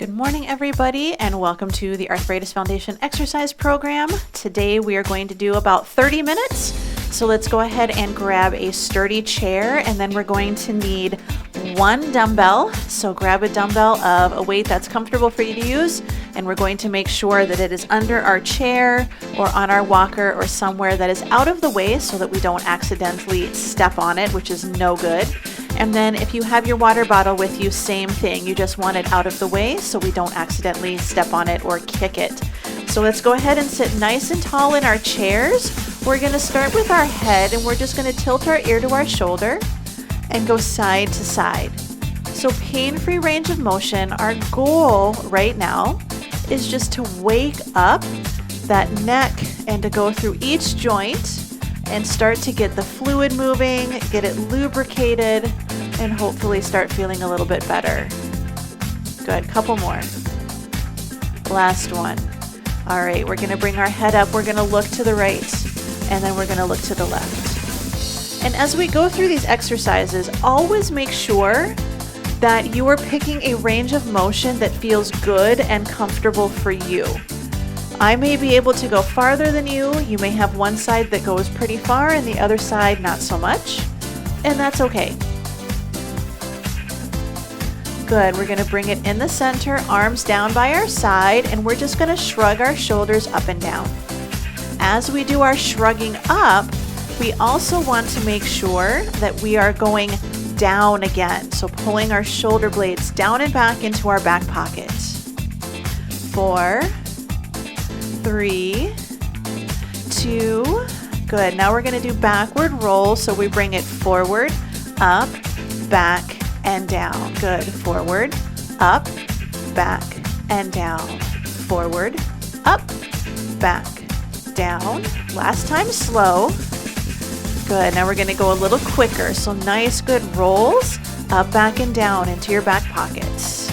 Good morning, everybody, and welcome to the Arthritis Foundation exercise program. Today we are going to do about 30 minutes. So let's go ahead and grab a sturdy chair, and then we're going to need one dumbbell. So grab a dumbbell of a weight that's comfortable for you to use, and we're going to make sure that it is under our chair or on our walker or somewhere that is out of the way so that we don't accidentally step on it, which is no good. And then if you have your water bottle with you, same thing. You just want it out of the way so we don't accidentally step on it or kick it. So let's go ahead and sit nice and tall in our chairs. We're going to start with our head, and we're just going to tilt our ear to our shoulder and go side to side. So pain-free range of motion. Our goal right now is just to wake up that neck and to go through each joint and start to get the fluid moving, get it lubricated, and hopefully start feeling a little bit better. Good, couple more. Last one. All right, we're gonna bring our head up, we're gonna look to the right, and then we're gonna look to the left. And as we go through these exercises, always make sure that you are picking a range of motion that feels good and comfortable for you. I may be able to go farther than you. You may have one side that goes pretty far and the other side not so much, and that's okay. Good, we're gonna bring it in the center, arms down by our side, and we're just gonna shrug our shoulders up and down. As we do our shrugging up, we also want to make sure that we are going down again. So pulling our shoulder blades down and back into our back pocket. 4, 3, 2, good. Now we're going to do backward roll. So we bring it forward, up, back, and down. Good. Forward, up, back, and down. Forward, up, back, down. Last time slow. Good. Now we're going to go a little quicker. So nice, good rolls, up, back, and down into your back pockets.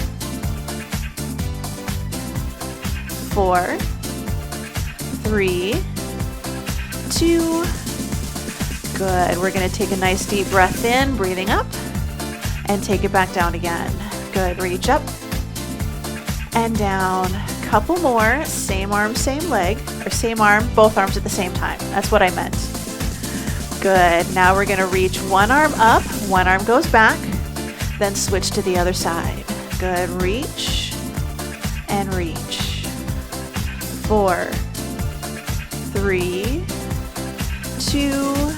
4, 3, 2, good. We're going to take a nice deep breath in, breathing up, and take it back down again. Good. Reach up and down. Couple more. Same arm, same leg, or same arm, both arms at the same time. That's what I meant. Good. Now we're going to reach one arm up, one arm goes back, then switch to the other side. Good. Reach and reach. 4, 3, 2,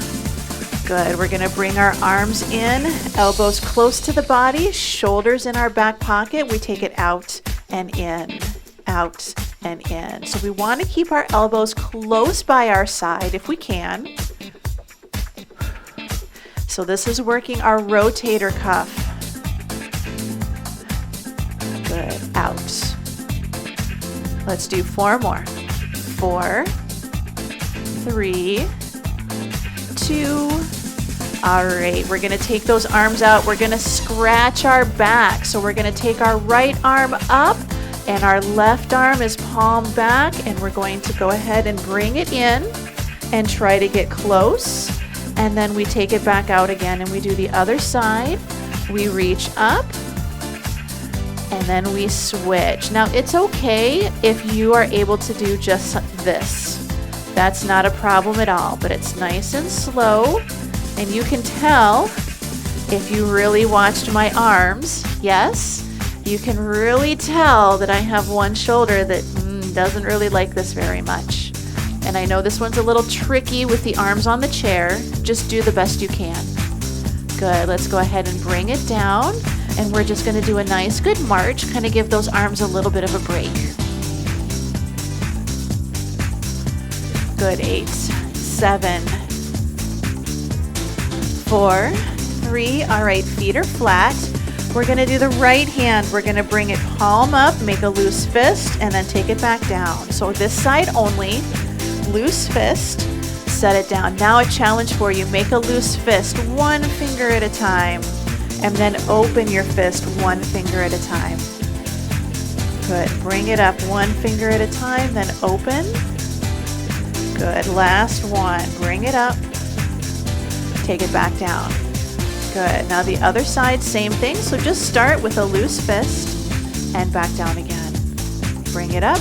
good. We're going to bring our arms in, elbows close to the body, shoulders in our back pocket. We take it out and in, out and in. So we want to keep our elbows close by our side if we can. So this is working our rotator cuff. Good. Out. Let's do 4 more. 4, 3, 2. All right, we're going to take those arms out. We're going to scratch our back. So we're going to take our right arm up, and our left arm is palm back, and we're going to go ahead and bring it in and try to get close. And then we take it back out again, and we do the other side. We reach up, and then we switch. Now it's okay if you are able to do just this. That's not a problem at all, but it's nice and slow. And you can tell if you really watched my arms, yes, you can really tell that I have one shoulder that doesn't really like this very much. And I know this one's a little tricky with the arms on the chair. Just do the best you can. Good, let's go ahead and bring it down. And we're just going to do a nice good march, kind of give those arms a little bit of a break. Good. 8, 7, 4, 3. All right, feet are flat. We're going to do the right hand. We're going to bring it palm up, make a loose fist, and then take it back down. So this side only, loose fist, set it down. Now a challenge for you. Make a loose fist, one finger at a time. And then open your fist one finger at a time. Good. Bring it up one finger at a time, then open. Good. Last one. Bring it up. Take it back down. Good. Now the other side, same thing. So just start with a loose fist. and back down again. Bring it up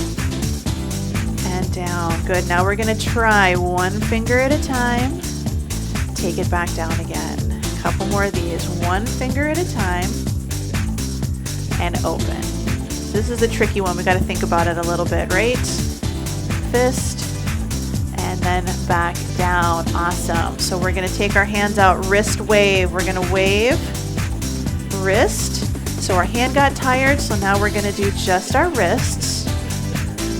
and down. Good. Now we're going to try one finger at a time. Take it back down again. A couple more of these. One finger at a time and open. This is a tricky one. We got to think about it a little bit, right? Fist and then back down. Awesome. So we're going to take our hands out, wrist wave. We're going to wave, wrist. So our hand got tired, so now we're going to do just our wrists.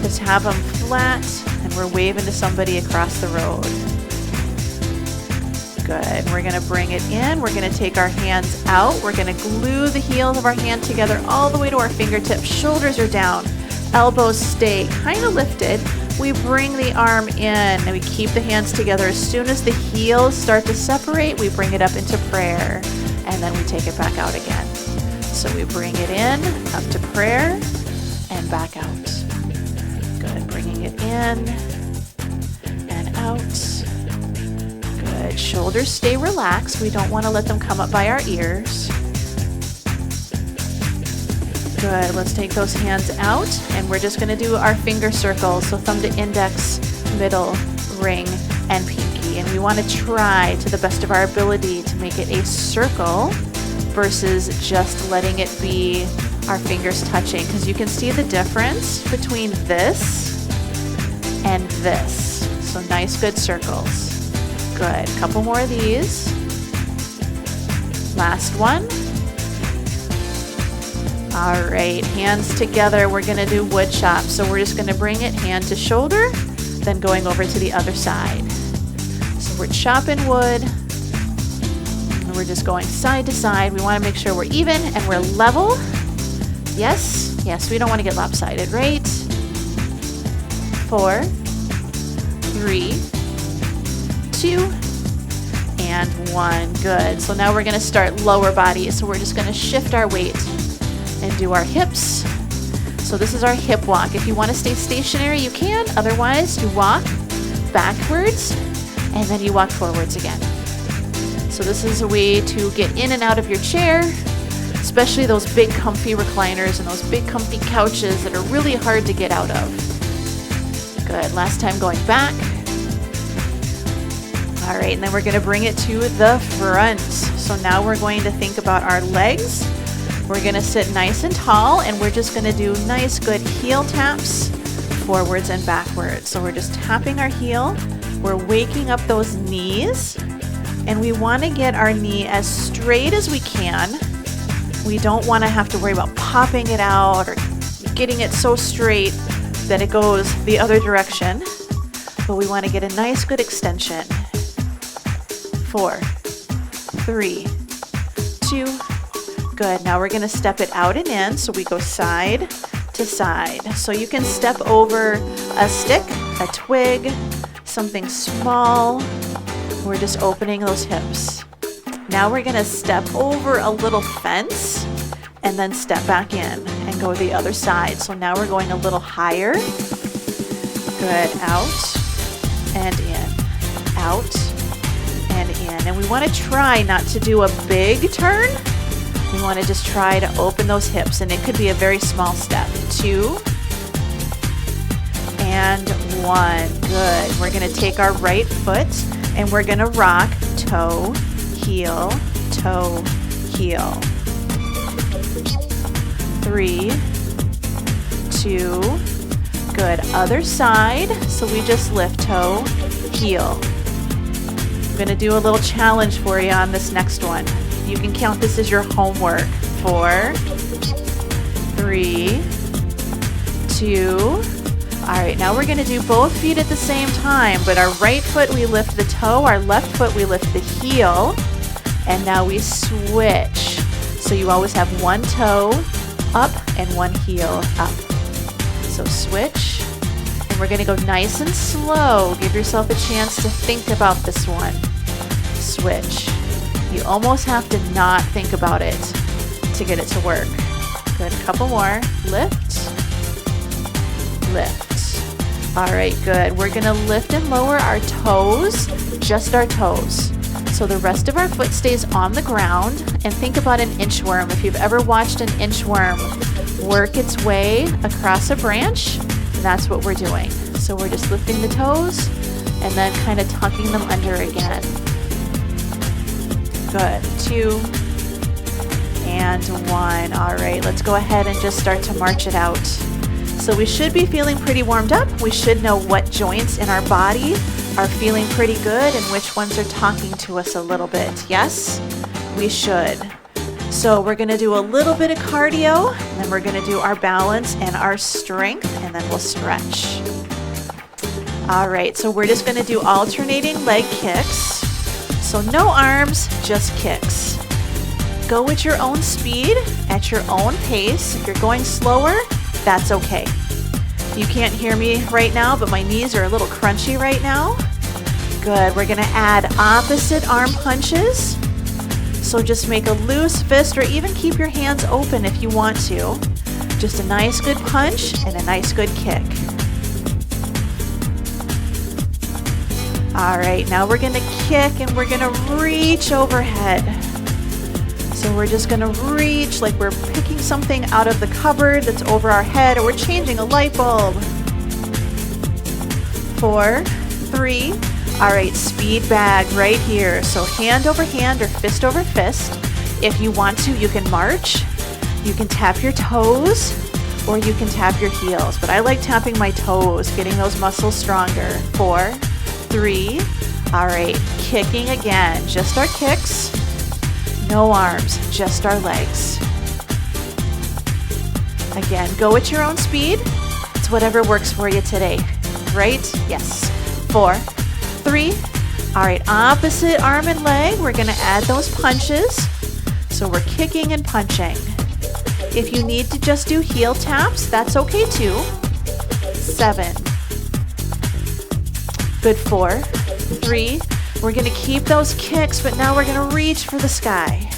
Just have them flat, and we're waving to somebody across the road. Good. We're going to bring it in. We're going to take our hands out. We're going to glue the heels of our hand together all the way to our fingertips. Shoulders are down. Elbows stay kind of lifted. We bring the arm in, and we keep the hands together. As soon as the heels start to separate, we bring it up into prayer, and then we take it back out again. So we bring it in, up to prayer, and back out. Good, bringing it in and out. Good, shoulders stay relaxed. We don't want to let them come up by our ears. Good, let's take those hands out, and we're just going to do our finger circles. So thumb to index, middle, ring, and pinky. And we want to try to the best of our ability to make it a circle versus just letting it be our fingers touching, because you can see the difference between this and this. So nice, good circles. Good. Couple more of these. Last one. All right, hands together. We're going to do wood chop. So we're just going to bring it hand to shoulder, then going over to the other side. So we're chopping wood. We're just going side to side. We want to make sure we're even and we're level. Yes, yes, we don't want to get lopsided, right? 4, 3, 2, and 1. Good. So now we're going to start lower body. So we're just going to shift our weight and do our hips. So this is our hip walk. If you want to stay stationary, you can. Otherwise, you walk backwards and then you walk forwards again. So this is a way to get in and out of your chair, especially those big comfy recliners and those big comfy couches that are really hard to get out of. Good. Last time going back. All right, and then we're going to bring it to the front. So now we're going to think about our legs. We're going to sit nice and tall, and we're just going to do nice, good heel taps forwards and backwards. So we're just tapping our heel. We're waking up those knees. And we want to get our knee as straight as we can. We don't want to have to worry about popping it out or getting it so straight that it goes the other direction. But we want to get a nice good extension. 4, 3, 2. Good. Now we're going to step it out and in. So we go side to side. So you can step over a stick, a twig, something small. We're just opening those hips. Now we're going to step over a little fence and then step back in and go the other side. So now we're going a little higher. Good. Out and in. Out and in. And we want to try not to do a big turn. We want to just try to open those hips, and it could be a very small step. 2 and 1. Good. We're going to take our right foot and we're going to rock toe, heel, toe, heel. 3, 2. Good. Other side. So we just lift toe, heel. I'm going to do a little challenge for you on this next one. You can count this as your homework. 4, 3, 2. All right, now we're going to do both feet at the same time, but our right foot we lift the toe, our left foot we lift the heel, and now we switch. So you always have one toe up and one heel up. So switch, and we're going to go nice and slow. Give yourself a chance to think about this one. Switch. You almost have to not think about it to get it to work. Good, a couple more. Lift, lift. All right, good. We're gonna lift and lower our toes, just our toes. So the rest of our foot stays on the ground, and think about an inchworm. If you've ever watched an inchworm work its way across a branch. And that's what we're doing. So we're just lifting the toes and then kind of tucking them under again. Good. 2 and 1. All right, let's go ahead and just start to march it out. So we should be feeling pretty warmed up. We should know what joints in our body are feeling pretty good and which ones are talking to us a little bit. Yes, we should. So we're gonna do a little bit of cardio, and then we're gonna do our balance and our strength, and then we'll stretch. All right, so we're just gonna do alternating leg kicks. So no arms, just kicks. Go at your own speed, at your own pace. If you're going slower, that's okay. You can't hear me right now, but my knees are a little crunchy right now. Good, we're gonna add opposite arm punches. So just make a loose fist or even keep your hands open if you want to. Just a nice good punch and a nice good kick. All right, now we're gonna kick and we're gonna reach overhead. So we're just gonna reach like we're picking something out of the cupboard that's over our head, or we're changing a light bulb. 4, 3, all right, speed bag right here. So hand over hand or fist over fist. If you want to, you can march, you can tap your toes, or you can tap your heels. But I like tapping my toes, getting those muscles stronger. 4, 3, all right, kicking again, just our kicks. No arms, just our legs. Again, go at your own speed. It's whatever works for you today, right? Yes. 4, 3. All right, opposite arm and leg. We're gonna add those punches. So we're kicking and punching. If you need to just do heel taps, that's okay too. 7. Good. 4, 3. We're gonna keep those kicks, but now we're gonna reach for the sky.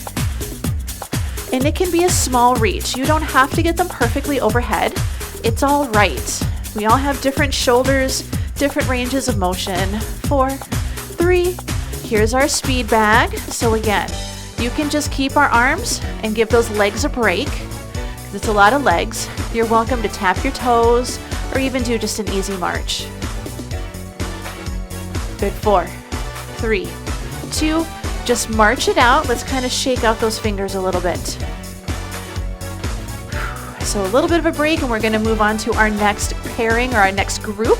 And it can be a small reach. You don't have to get them perfectly overhead. It's all right. We all have different shoulders, different ranges of motion. 4, 3, here's our speed bag. So again, you can just keep our arms and give those legs a break. It's a lot of legs. You're welcome to tap your toes or even do just an easy march. Good. 4, 3, 2, just march it out. Let's kind of shake out those fingers a little bit. So a little bit of a break, and we're going to move on to our next pairing or our next group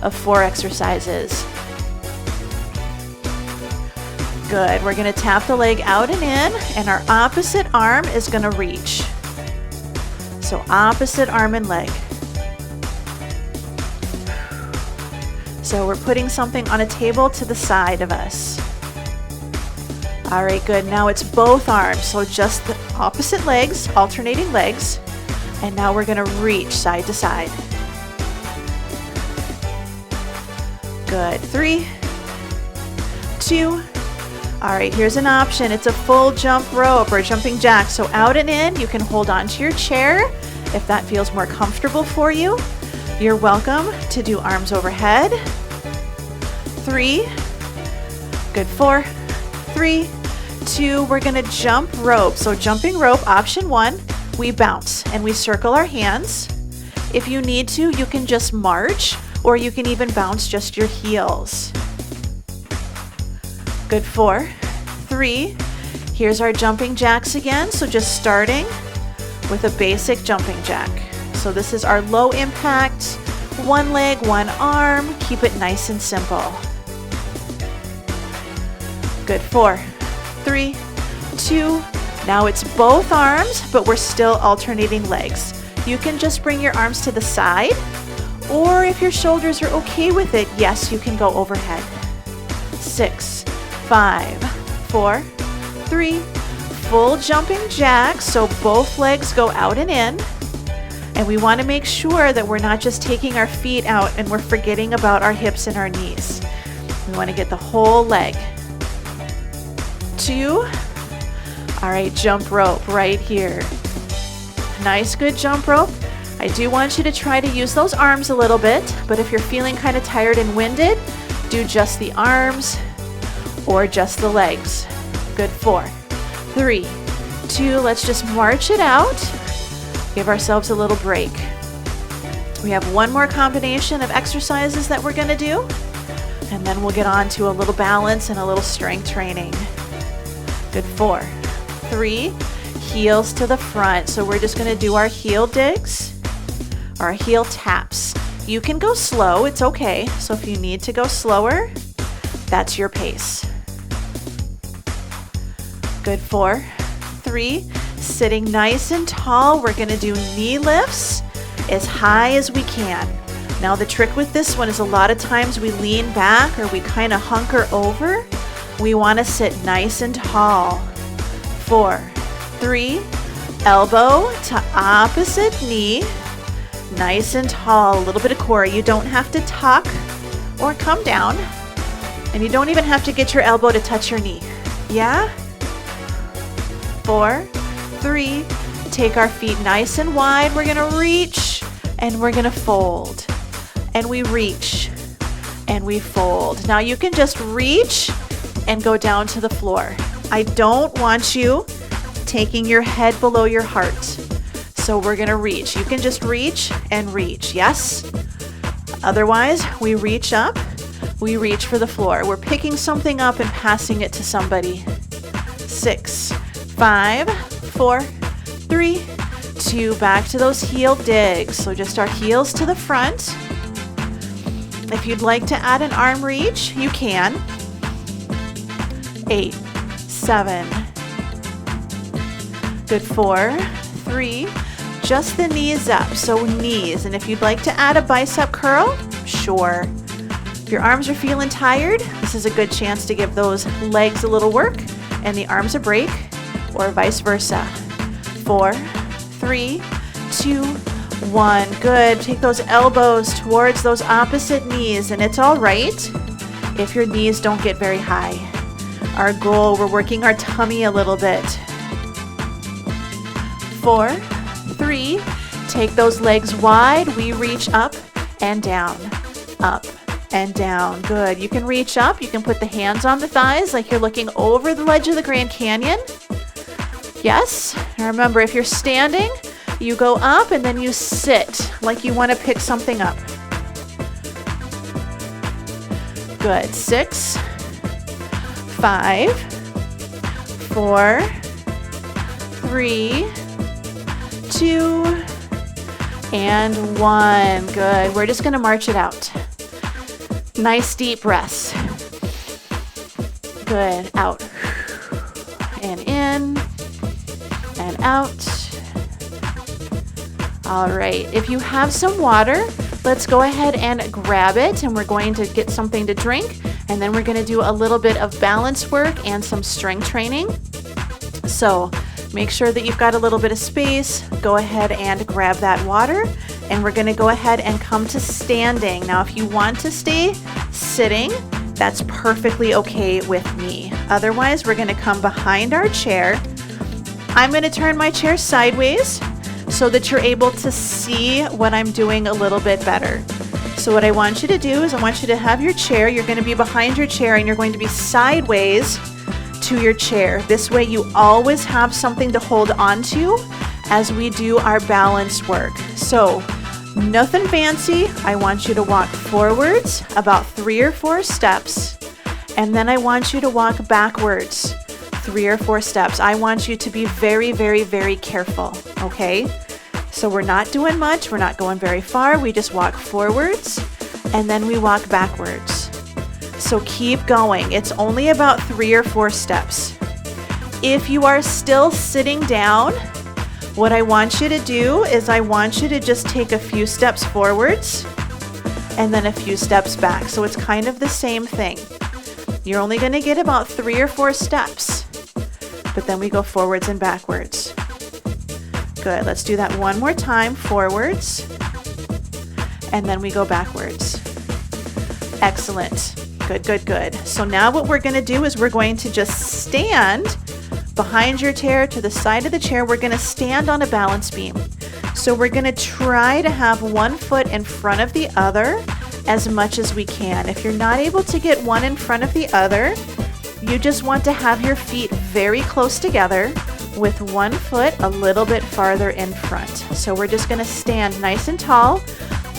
of 4 exercises. Good. We're going to tap the leg out and in, and our opposite arm is going to reach. So opposite arm and leg. So we're putting something on a table to the side of us. All right, good. Now it's both arms. So just the opposite legs, alternating legs. And now we're going to reach side to side. Good. 3, 2. All right, here's an option. It's a full jump rope or jumping jack. So out and in, you can hold on to your chair if that feels more comfortable for you. You're welcome to do arms overhead. 3. Good. 4, 3, 2. We're going to jump rope. So jumping rope, option 1. We bounce and we circle our hands. If you need to, you can just march, or you can even bounce just your heels. Good. 4, 3. Here's our jumping jacks again. So just starting with a basic jumping jack. So this is our low impact, one leg, one arm. Keep it nice and simple. Good. 4, 3, 2. Now it's both arms, but we're still alternating legs. You can just bring your arms to the side, or if your shoulders are okay with it, yes, you can go overhead. 6, 5, 4, 3, full jumping jack. So both legs go out and in. And we want to make sure that we're not just taking our feet out and we're forgetting about our hips and our knees. We want to get the whole leg. 2. All right, jump rope right here. Nice, good jump rope. I do want you to try to use those arms a little bit, but if you're feeling kind of tired and winded, do just the arms or just the legs. Good. 4, 3, 2, let's just march it out. Give ourselves a little break. We have one more combination of exercises that we're going to do, and then we'll get on to a little balance and a little strength training. Good. 4, 3, heels to the front. So we're just going to do our heel digs, our heel taps. You can go slow, it's okay. So if you need to go slower, that's your pace. Good. 4, 3, sitting nice and tall. We're going to do knee lifts as high as we can. Now the trick with this one is a lot of times we lean back or we kind of hunker over. We want to sit nice and tall. 4, 3, elbow to opposite knee, nice and tall. A little bit of core. You don't have to tuck or come down, and you don't even have to get your elbow to touch your knee. Yeah? 4, 3, take our feet nice and wide. We're going to reach and we're going to fold. And we reach and we fold. Now you can just reach and go down to the floor. I don't want you taking your head below your heart. So we're going to reach. You can just reach and reach. Yes? Otherwise, we reach up. We reach for the floor. We're picking something up and passing it to somebody. 6, 5, 4, 3, 2. Back to those heel digs. So just our heels to the front. If you'd like to add an arm reach, you can. 8, 7. Good. 4, 3. Just the knees up. So knees. And if you'd like to add a bicep curl, sure. If your arms are feeling tired, this is a good chance to give those legs a little work and the arms a break, or vice versa. 4, 3, 2, 1. Good. Take those elbows towards those opposite knees, and it's all right if your knees don't get very high. Our goal, we're working our tummy a little bit. 4, 3, take those legs wide. We reach up and down, up and down. Good. You can reach up. You can put the hands on the thighs like you're looking over the ledge of the Grand Canyon. Yes. And remember, if you're standing, you go up and then you sit like you want to pick something up. Good. 6, 5, 4, 3, 2, and 1. Good. We're just going to march it out. Nice deep breaths. Good. Out. And in. And out. All right. If you have some water, let's go ahead and grab it, and we're going to get something to drink, and then we're going to do a little bit of balance work and some strength training. So make sure that you've got a little bit of space. Go ahead and grab that water, and we're going to go ahead and come to standing. Now, if you want to stay sitting, that's perfectly okay with me. Otherwise, we're going to come behind our chair. I'm going to turn my chair sideways so that you're able to see what I'm doing a little bit better. So what I want you to do is I want you to have your chair. You're going to be behind your chair, and you're going to be sideways to your chair. This way you always have something to hold on to as we do our balance work. So nothing fancy. I want you to walk forwards about 3 or 4 steps, and then I want you to walk backwards 3 or 4 steps. I want you to be very, very, very careful, okay? So we're not doing much. We're not going very far. We just walk forwards, and then we walk backwards. So keep going. It's only about 3 or 4 steps. If you are still sitting down, what I want you to do is I want you to just take a few steps forwards and then a few steps back. So it's kind of the same thing. You're only going to get about 3 or 4 steps, but then we go forwards and backwards. Good. Let's do that one more time. Forwards, and then we go backwards. Excellent. Good, good, good. So now what we're going to do is we're going to just stand behind your chair to the side of the chair. We're going to stand on a balance beam. So we're going to try to have one foot in front of the other as much as we can. If you're not able to get one in front of the other, you just want to have your feet very close together, with one foot a little bit farther in front. So we're just gonna stand nice and tall,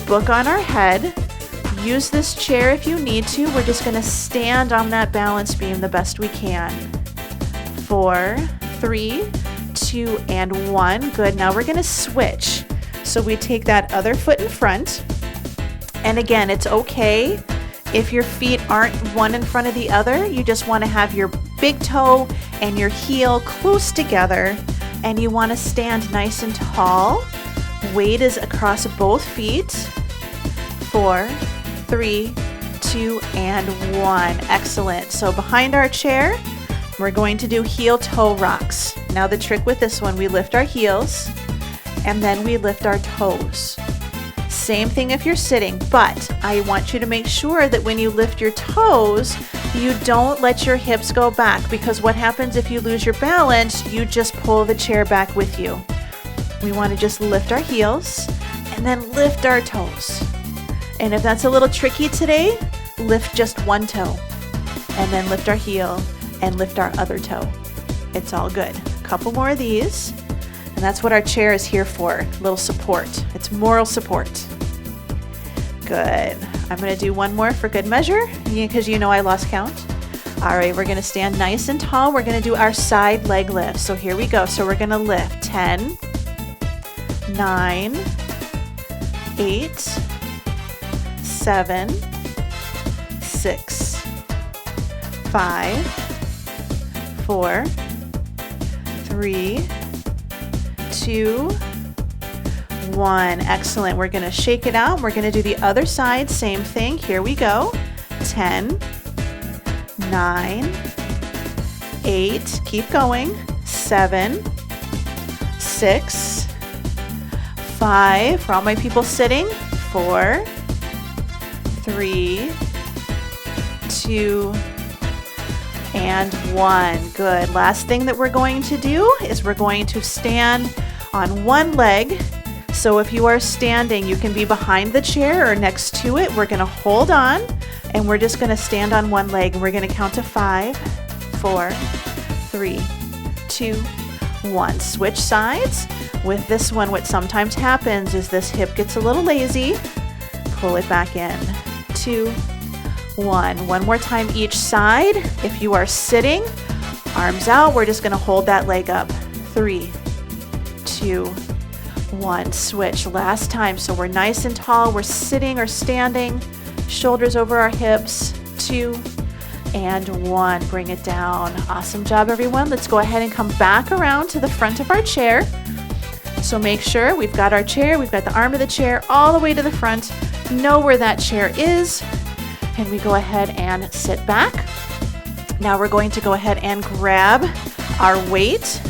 book on our head. Use this chair if you need to. We're just gonna stand on that balance beam the best we can. 4, 3, 2, and 1. Good, now we're gonna switch. So we take that other foot in front. And again, it's okay if your feet aren't one in front of the other. You just wanna have your big toe and your heel close together, and you wanna stand nice and tall. Weight is across both feet. 4, 3, 2, and 1. Excellent. So behind our chair, we're going to do heel toe rocks. Now the trick with this one, we lift our heels and then we lift our toes. Same thing if you're sitting, but I want you to make sure that when you lift your toes, you don't let your hips go back, because what happens if you lose your balance, you just pull the chair back with you. We want to just lift our heels and then lift our toes. And if that's a little tricky today, lift just one toe and then lift our heel and lift our other toe. It's all good. A couple more of these, and that's what our chair is here for, a little support. It's moral support. Good. I'm gonna do one more for good measure, because you know I lost count. All right, we're gonna stand nice and tall. We're gonna do our side leg lift. So here we go. So we're gonna lift 10, 9, 8, 7, 6, 5, 4, 3, 2, 1. Excellent. We're going to shake it out. We're going to do the other side. Same thing. Here we go. 10, 9, 8. Keep going. 7, 6, 5. For all my people sitting. 4, 3, 2, and 1. Good. Last thing that we're going to do is we're going to stand on one leg. So if you are standing, you can be behind the chair or next to it. We're going to hold on, and we're just going to stand on one leg, and we're going to count to 5, 4, 3, 2, 1. Switch sides. With this one, what sometimes happens is this hip gets a little lazy. Pull it back in. 2, 1. One more time each side. If you are sitting, arms out, we're just going to hold that leg up. 3, 2, 1. Switch. Last time. So we're nice and tall. We're sitting or standing. Shoulders over our hips. 2 and 1. Bring it down. Awesome job, everyone. Let's go ahead and come back around to the front of our chair. So make sure we've got our chair, we've got the arm of the chair all the way to the front. Know where that chair is. And we go ahead and sit back. Now we're going to go ahead and grab our weight.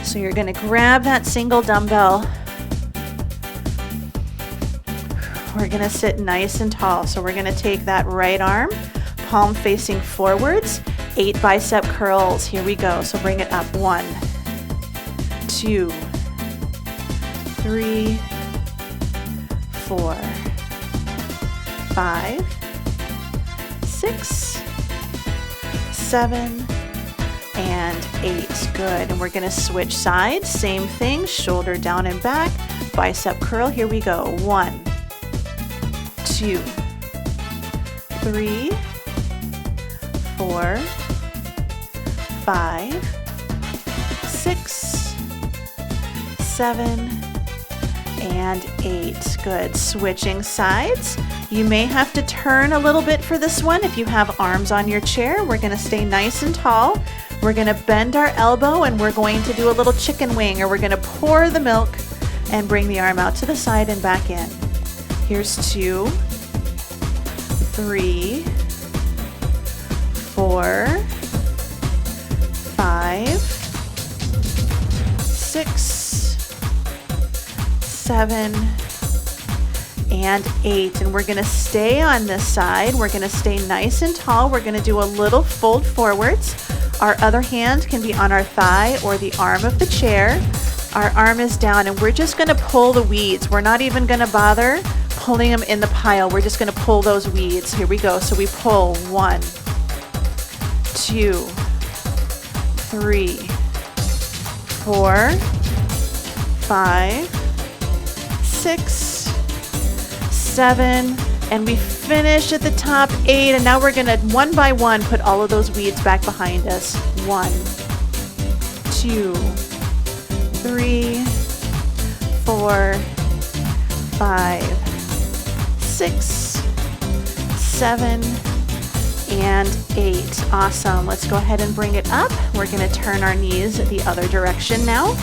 So you're going to grab that single dumbbell. We're going to sit nice and tall. So we're going to take that right arm, palm facing forwards, 8 bicep curls. Here we go. So bring it up. 1, 2, 3, 4, 5, 6, 7, and 8. Good. And we're going to switch sides. Same thing. Shoulder down and back. Bicep curl. Here we go. 1, 2, 3, 4, 5, 6, 7, and 8. Good. Switching sides. You may have to turn a little bit for this one if you have arms on your chair. We're going to stay nice and tall. We're going to bend our elbow, and we're going to do a little chicken wing, or we're going to pour the milk and bring the arm out to the side and back in. Here's 2, 3, 4, 5, 6, 7, and 8. And we're going to stay on this side. We're going to stay nice and tall. We're going to do a little fold forwards. Our other hand can be on our thigh or the arm of the chair. Our arm is down, and we're just going to pull the weeds. We're not even going to bother pulling them in the pile. We're just going to pull those weeds. Here we go. So we pull 1, 2, 3, 4, 5, 6, 7, and we finish at the top, 8, and now we're gonna one by one put all of those weeds back behind us. 1, 2, 3, 4, 5, 6, 7, and 8. Awesome. Let's go ahead and bring it up. We're gonna turn our knees the other direction now.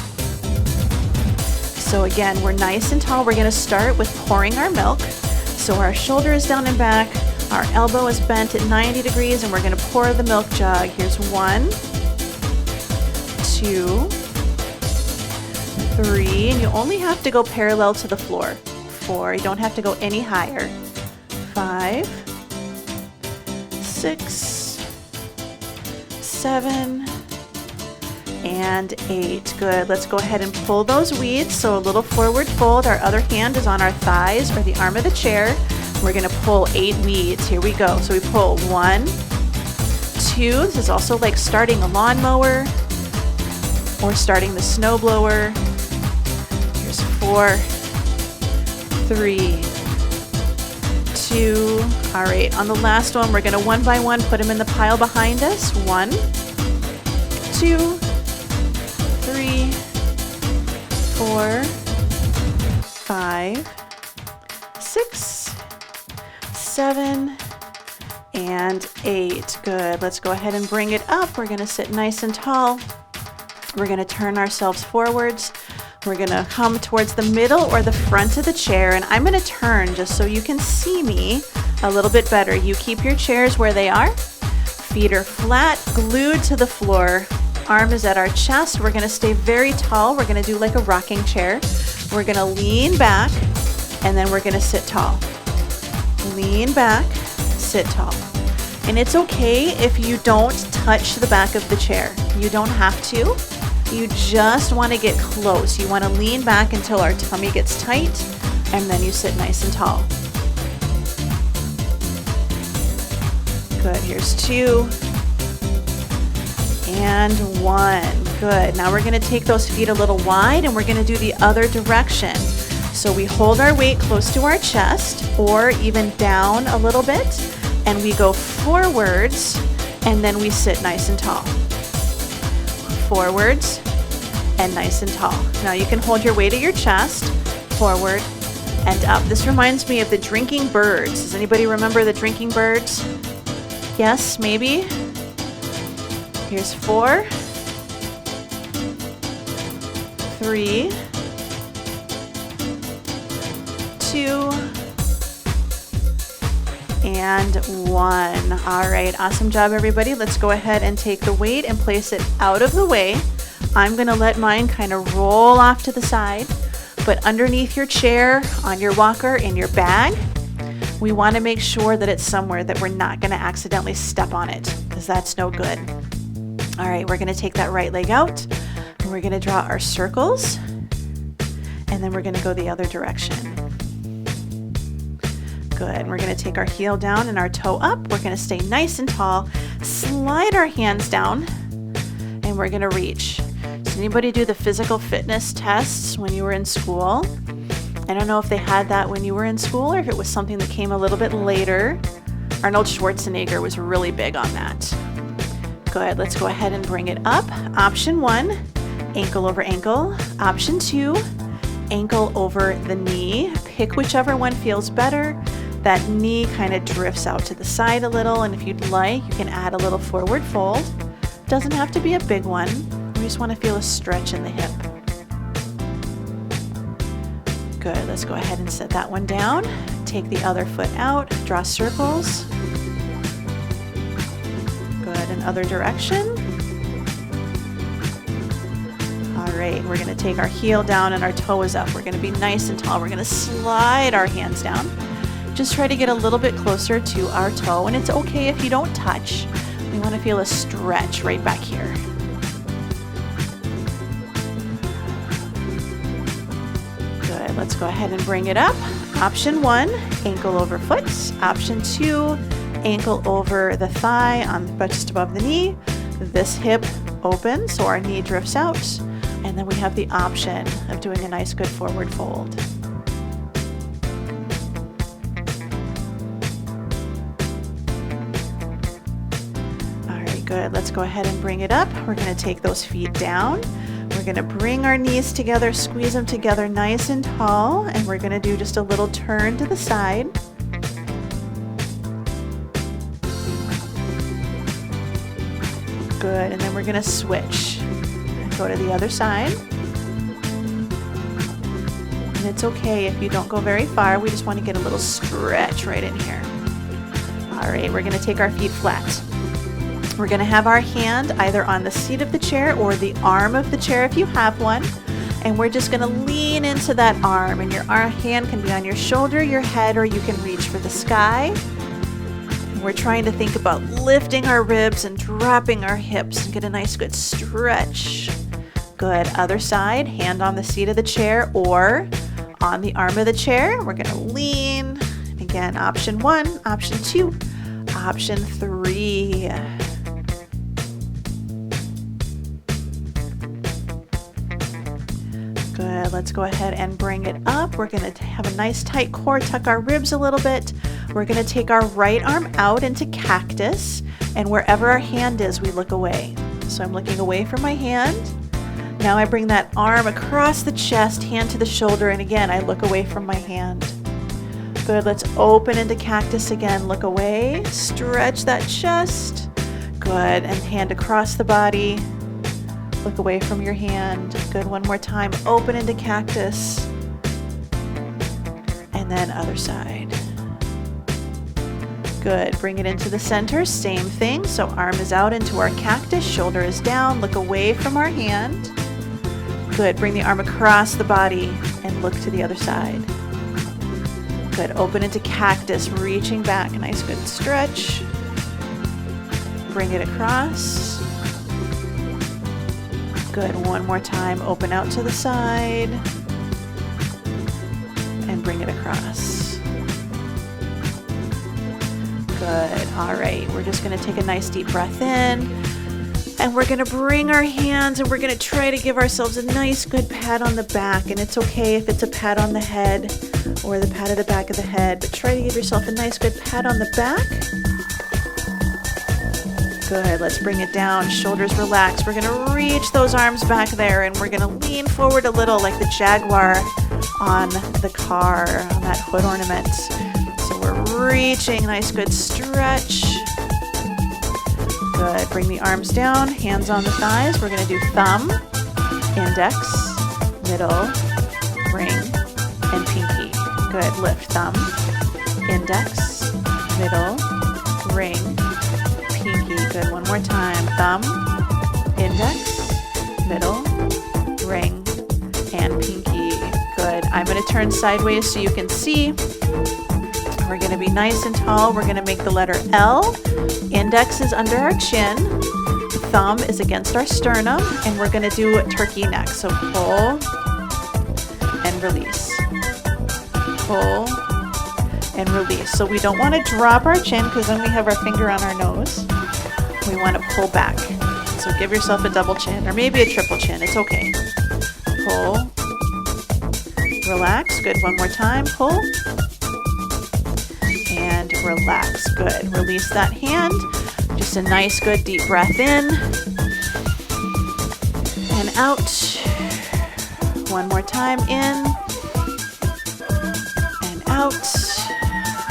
So again, we're nice and tall. We're gonna start with pouring our milk. So our shoulder is down and back, our elbow is bent at 90 degrees, and we're gonna pour the milk jug. Here's 1, 2, 3, and you only have to go parallel to the floor. 4, you don't have to go any higher. 5, 6, 7, and 8. Good. Let's go ahead and pull those weeds. So a little forward fold. Our other hand is on our thighs or the arm of the chair. We're going to pull 8 weeds. Here we go. So we pull 1, 2. This is also like starting a lawnmower or starting the snowblower. Here's 4, 3, 2. All right. On the last one, we're going to one by one put them in the pile behind us. 1, 2, 3, 4, 5, 6, 7, and 8. Good. Let's go ahead and bring it up. We're going to sit nice and tall. We're going to turn ourselves forwards. We're going to come towards the middle or the front of the chair, and I'm going to turn just so you can see me a little bit better. You keep your chairs where they are. Feet are flat, glued to the floor. Arm is at our chest. We're going to stay very tall. We're going to do like a rocking chair. We're going to lean back, and then we're going to sit tall. Lean back, sit tall. And it's okay if you don't touch the back of the chair. You don't have to. You just want to get close. You want to lean back until our tummy gets tight, and then you sit nice and tall. Good. Here's 2. And 1. Good. Now we're going to take those feet a little wide, and we're going to do the other direction. So we hold our weight close to our chest or even down a little bit, and we go forwards, and then we sit nice and tall. Forwards and nice and tall. Now you can hold your weight at your chest, forward and up. This reminds me of the drinking birds. Does anybody remember the drinking birds? Yes, maybe? Here's 4, 3, 2, and 1. All right, awesome job, everybody. Let's go ahead and take the weight and place it out of the way. I'm gonna let mine kind of roll off to the side, but underneath your chair, on your walker, in your bag, we wanna make sure that it's somewhere that we're not gonna accidentally step on it, because that's no good. All right, we're gonna take that right leg out, and we're gonna draw our circles, and then we're gonna go the other direction. Good. We're going to take our heel down and our toe up. We're going to stay nice and tall. Slide our hands down, and we're going to reach. Does anybody do the physical fitness tests when you were in school? I don't know if they had that when you were in school or if it was something that came a little bit later. Arnold Schwarzenegger was really big on that. Good. Let's go ahead and bring it up. Option 1, ankle over ankle. Option 2, ankle over the knee. Pick whichever one feels better. That knee kind of drifts out to the side a little, and if you'd like, you can add a little forward fold. Doesn't have to be a big one. We just want to feel a stretch in the hip. Good. Let's go ahead and set that one down. Take the other foot out. Draw circles. Good. And other direction. All right. We're going to take our heel down and our toe is up. We're going to be nice and tall. We're going to slide our hands down. Just try to get a little bit closer to our toe, and it's okay if you don't touch. We want to feel a stretch right back here. Good. Let's go ahead and bring it up. Option 1, ankle over foot. Option 2, ankle over the thigh on just above the knee. This hip opens, so our knee drifts out. And then we have the option of doing a nice good forward fold. All right, good. Let's go ahead and bring it up. We're going to take those feet down. We're going to bring our knees together, squeeze them together nice and tall, and we're going to do just a little turn to the side. Good, and then we're going to switch. Go to the other side. And it's okay if you don't go very far. We just want to get a little stretch right in here. All right, we're going to take our feet flat. We're going to have our hand either on the seat of the chair or the arm of the chair if you have one. And we're just going to lean into that arm. And your hand can be on your shoulder, your head, or you can reach for the sky. We're trying to think about lifting our ribs and dropping our hips and get a nice good stretch. Good. Other side, hand on the seat of the chair or on the arm of the chair. We're going to lean. Again, option 1, option 2, option 3. Good. Let's go ahead and bring it up. We're going to have a nice tight core, tuck our ribs a little bit. We're going to take our right arm out into cactus, and wherever our hand is, we look away. So I'm looking away from my hand. Now I bring that arm across the chest, hand to the shoulder, and again, I look away from my hand. Good. Let's open into cactus again. Look away. Stretch that chest. Good. And hand across the body. Look away from your hand. Good. One more time. Open into cactus. And then other side. Good. Bring it into the center. Same thing. So arm is out into our cactus. Shoulder is down. Look away from our hand. Good. Bring the arm across the body and look to the other side. Good. Open into cactus. Reaching back. Nice good stretch. Bring it across. Good. One more time. Open out to the side. And bring it across. Good. All right. We're just going to take a nice deep breath in. And we're going to bring our hands and we're going to try to give ourselves a nice good pat on the back. And it's okay if it's a pat on the head or the pat of the back of the head. But try to give yourself a nice good pat on the back. Good. Let's bring it down. Shoulders relaxed. We're going to reach those arms back there and we're going to lean forward a little like the Jaguar on the car, on that hood ornament. So we're reaching. Nice good stretch. Good. Bring the arms down. Hands on the thighs. We're going to do thumb, index, middle, ring, and pinky. Good. Lift. Thumb, index, middle, ring, pinky. Good. One more time. Thumb, index, middle, ring, and pinky. Good. I'm going to turn sideways so you can see. We're going to be nice and tall. We're going to make the letter L. Index is under our chin. Thumb is against our sternum. And we're going to do turkey neck. So pull and release. Pull and release. So we don't want to drop our chin because then we have our finger on our nose. We want to pull back. So give yourself a double chin or maybe a triple chin. It's okay. Pull. Relax. Good. One more time. Pull. And relax. Good. Release that hand. Just a nice, good, deep breath in and out. One more time. In and out.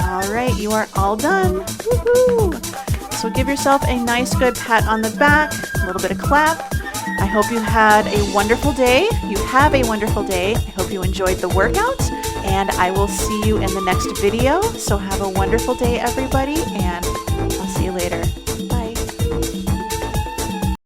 All right. You are all done. Woohoo! So give yourself a nice, good pat on the back. A little bit of clap. I hope you had a wonderful day. You have a wonderful day. I hope you enjoyed the workout. And I will see you in the next video. So have a wonderful day, everybody, and I'll see you later.